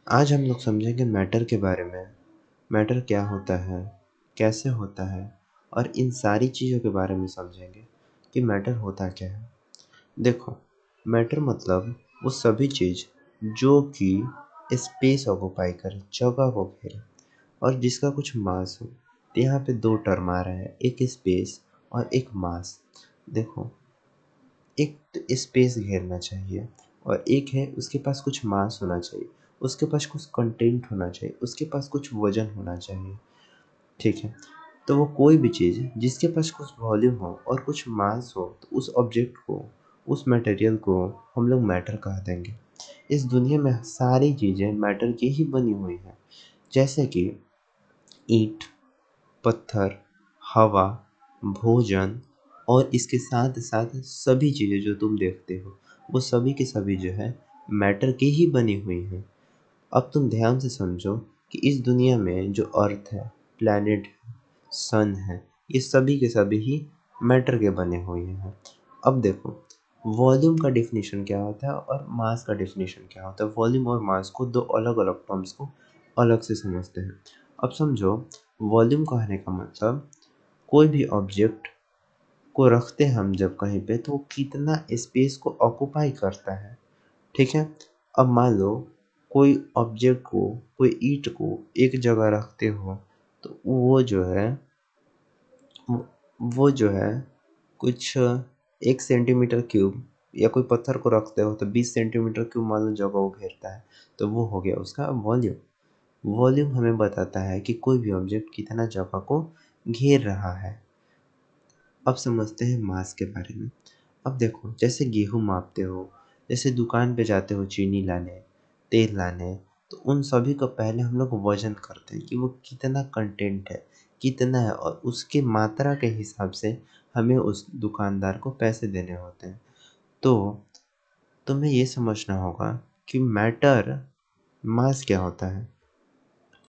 आज हम लोग समझेंगे मैटर के बारे में। मैटर क्या होता है, कैसे होता है, और इन सारी चीज़ों के बारे में समझेंगे कि मैटर होता क्या है। देखो, मैटर मतलब वो सभी चीज़ जो कि स्पेस ऑक्यूपाई करे, जगह को घेरे और जिसका कुछ मास हो। तो यहाँ पे दो टर्म आ रहा है, एक स्पेस और एक मास। देखो, एक तो स्पेस घेरना चाहिए और एक है उसके पास कुछ मास होना चाहिए, उसके पास कुछ कंटेंट होना चाहिए, उसके पास कुछ वजन होना चाहिए। ठीक है, तो वो कोई भी चीज़ जिसके पास कुछ वॉल्यूम हो और कुछ मास हो, तो उस ऑब्जेक्ट को, उस मटेरियल को हम लोग मैटर कह देंगे। इस दुनिया में सारी चीज़ें मैटर की ही बनी हुई हैं, जैसे कि ईंट, पत्थर, हवा, भोजन और इसके साथ साथ सभी चीज़ें जो तुम देखते हो, वो सभी की सभी जो है मैटर की ही बनी हुई हैं। अब तुम ध्यान से समझो कि इस दुनिया में जो अर्थ है, प्लैनेट है, सन है, ये सभी के सभी ही मैटर के बने हुए हैं। अब देखो, वॉल्यूम का डेफिनेशन क्या होता है और मास का डेफिनेशन क्या होता है। वॉल्यूम और मास को दो अलग अलग टर्म्स को अलग से समझते हैं। अब समझो, वॉल्यूम कहने का मतलब कोई भी ऑब्जेक्ट को रखते हैं हम जब कहीं पे, तो वो कितना स्पेस को ऑक्यूपाई करता है। ठीक है, अब मान लो कोई ऑब्जेक्ट को, कोई ईंट को एक जगह रखते हो, तो वो जो है कुछ 1 सेंटीमीटर क्यूब, या कोई पत्थर को रखते हो तो 20 सेंटीमीटर क्यूब मान लो जगह वो घेरता है, तो वो हो गया उसका वॉल्यूम। वॉल्यूम हमें बताता है कि कोई भी ऑब्जेक्ट कितना जगह को घेर रहा है। अब समझते हैं मास के बारे में। अब देखो, जैसे गेहूँ मापते हो, जैसे दुकान पे जाते हो चीनी लाने, तेल लाने, तो उन सभी का पहले हम लोग वजन करते हैं कि वो कितना कंटेंट है, कितना है, और उसके मात्रा के हिसाब से हमें उस दुकानदार को पैसे देने होते हैं। तो तुम्हें ये समझना होगा कि मैटर, मास क्या होता है।